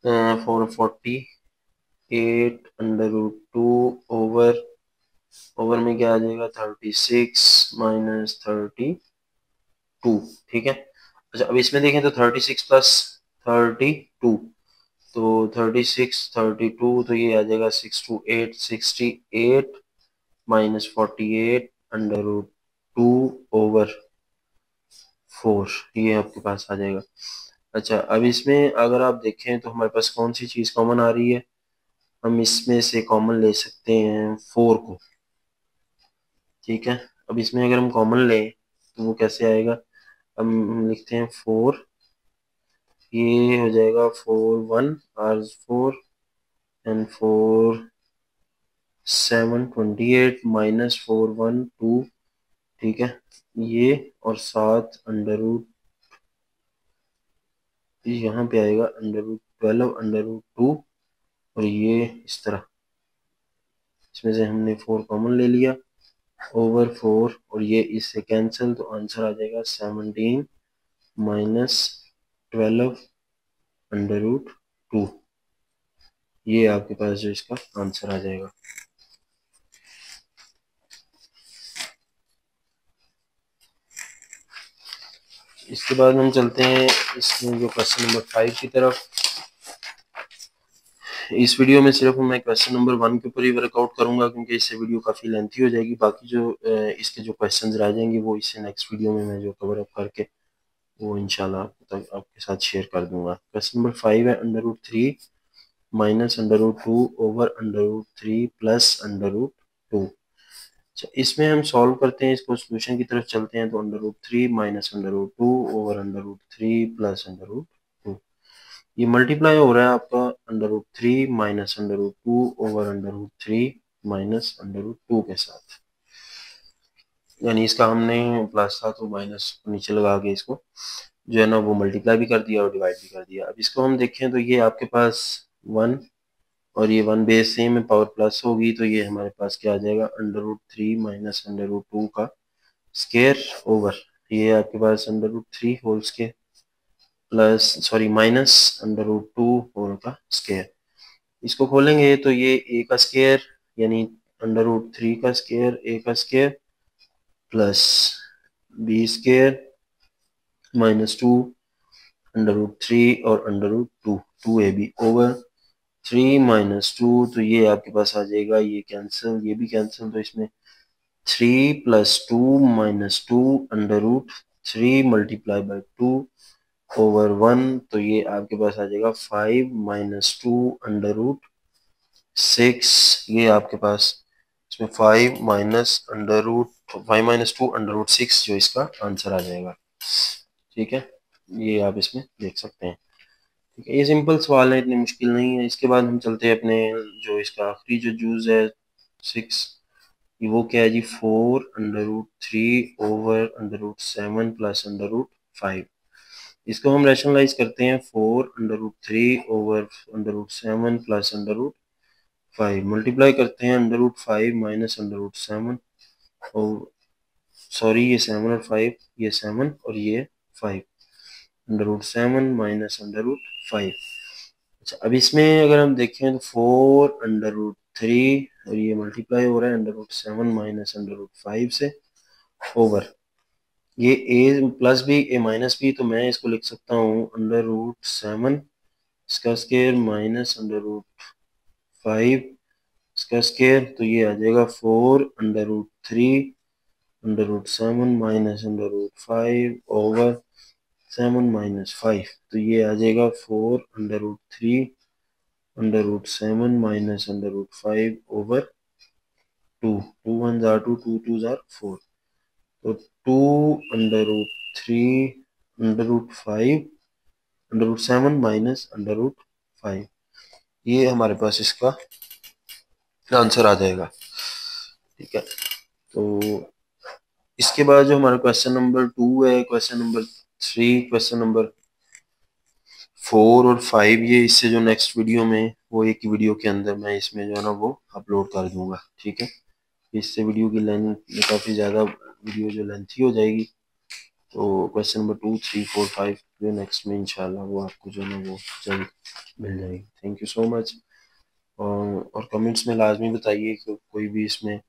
4 48 under root 2 over over में क्या आ जाएगा 36 माइनस 32। ठीक है, अच्छा अब इसमें देखें तो 36 प्लस 32, तो 36 32, तो ये आ जाएगा 6 two 8 68 minus 48 under root 2 over 4, ये आपके पास आ जाएगा। अच्छा अब इसमें अगर आप देखें तो हमारे पास कौन सी चीज़ कॉमन आ रही है, हम इसमें से कॉमन ले सकते हैं 4 को। ठीक है, अब इसमें अगर हम कॉमन लें तो वो कैसे आएगा, हम लिखते हैं 4, ये हो जाएगा 4 1 आर 4 एंड 4 7 28 माइनस 4 1 2। ठीक है, ये और 7 अंडर रूट, यहाँ पे आएगा अंडर रूट 12 अंडर रूट 2, और ये इस तरह, इसमें से हमने 4 कॉमन ले लिया ओवर 4 और ये इससे कैंसिल, तो आंसर आ जाएगा 17 माइनस 12 अंडर रूट 2, ये आपके पास जो इसका आंसर आ जाएगा। इसके बाद हम चलते हैं इसमें जो क्वेश्चन नंबर 5 की तरफ। इस वीडियो में सिर्फ मैं क्वेश्चन नंबर 1 के ऊपर ही वर्कआउट करूंगा, क्योंकि इससे वीडियो काफ़ी लेंथी हो जाएगी। बाकी जो इसके जो क्वेश्चंस रह जाएंगे वो इससे नेक्स्ट वीडियो में मैं जो कवर अप करके वो इंशाल्लाह आपके साथ शेयर कर दूंगा। क्वेश्चन नंबर 5 है under root 3 minus under root 2 over under root 3 plus under root 2। अच्छा इसमें हम सॉल्व करते हैं, इसको सोल्यूशन की तरफ चलते हैं, तो under root 3 minus under root 2 over under root 3 plus under root 2, ये मल्टीप्लाई हो रहा है आपका under root 3 minus under root 2 over under root 3 minus under root 2 के साथ, यानी इसका हमने प्लस था तो माइनस नीचे लगा के इसको जो है ना वो मल्टीप्लाई भी कर दिया और डिवाइड भी कर दिया। अब इसको हम देखें तो ये आपके पास 1 और ये 1 बेस सेम में पावर प्लस होगी, तो ये हमारे पास क्या आ जाएगा under root 3 minus under root 2 का स्केयर ओवर ये आपके पास under root 3 whole square plus sorry minus under root 2 whole का स्केयर। इसको खोलेंगे तो ये a का स्केयर यानी अंडर रूट 3 का स्केयर a का square plus b square minus 2 under root 3 और under root 2 2ab over 3 minus two, तो ये आपके पास आ जाएगा, ये कैंसिल, ये भी कैंसिल, तो इसमें 3 plus two minus two under root 3 multiply by two over 1, तो ये आपके पास आ जाएगा 5 माइनस टू अंडर रूट 6, ये आपके पास इसमें 5 minus under root 5 minus two under root 6 जो इसका आंसर आ जाएगा। ठीक है, ये आप इसमें देख सकते हैं। ठीक है, ये सिंपल सवाल है, इतनी मुश्किल नहीं है। इसके बाद हम चलते हैं अपने जो इसका आखिरी जो जूज है 6, वो क्या है जी, 4 under root 3 over under root 7 plus under root 5। इसको हम रैशनलाइज करते हैं, 4 under root 3 over under root 7 plus under root 5 multiply करते हैं under root 5 minus under root 7, और सॉरी ये 7 और 5, ये 7 और ये 5, under root 7 minus under root 5। अच्छा, अब इसमें अगर हम देखें तो 4 अंडर रूट 3 और ये मल्टीप्लाई हो रहा है under root 7 minus under root 5 से, ओवर ये A plus B A minus B, तो मैं इसको लिख सकता हूँ अंडर रूट 7 इसका स्केयर माइनस अंडर रूट 5 इसका स्केयर, तो ये आ जाएगा 4 under root 3 under root 7 minus under root 5 over 7 minus 5, तो ये आ जाएगा 4 under root 3 under root 7 minus under root 5 over 2, 2 1 जार 2, 2 2 जार 4, तो 2 under root 3 under root 5 under root 7 minus under root 5, ये हमारे पास इसका आंसर आ जाएगा। ठीक है, तो इसके बाद जो हमारा क्वेश्चन नंबर 2 है, क्वेश्चन नंबर 3, क्वेश्चन नंबर 4 और 5, ये इससे जो नेक्स्ट वीडियो में वो एक वीडियो के अंदर मैं इसमें जो है ना वो अपलोड कर दूंगा। ठीक है, इससे वीडियो की लेंथ काफ़ी ज़्यादा वीडियो जो लेंथी हो जाएगी, तो क्वेश्चन नंबर 2 3 4 5 जो नेक्स्ट में इंशाल्लाह वो आपको जो है ना वो जल्द मिल जाएगी। थैंक यू सो मच, और कमेंट्स में लाजमी बताइए कि कोई भी इसमें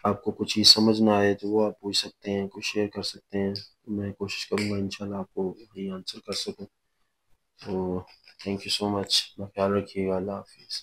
आपको कुछ चीज़ समझ ना आए तो वो आप पूछ सकते हैं, कुछ शेयर कर सकते हैं, तो मैं कोशिश करूँगा इंशाल्लाह आपको वही आंसर कर सकूँ। तो थैंक यू सो मच, ख्याल रखिएगा, अल्लाह हाफिज़।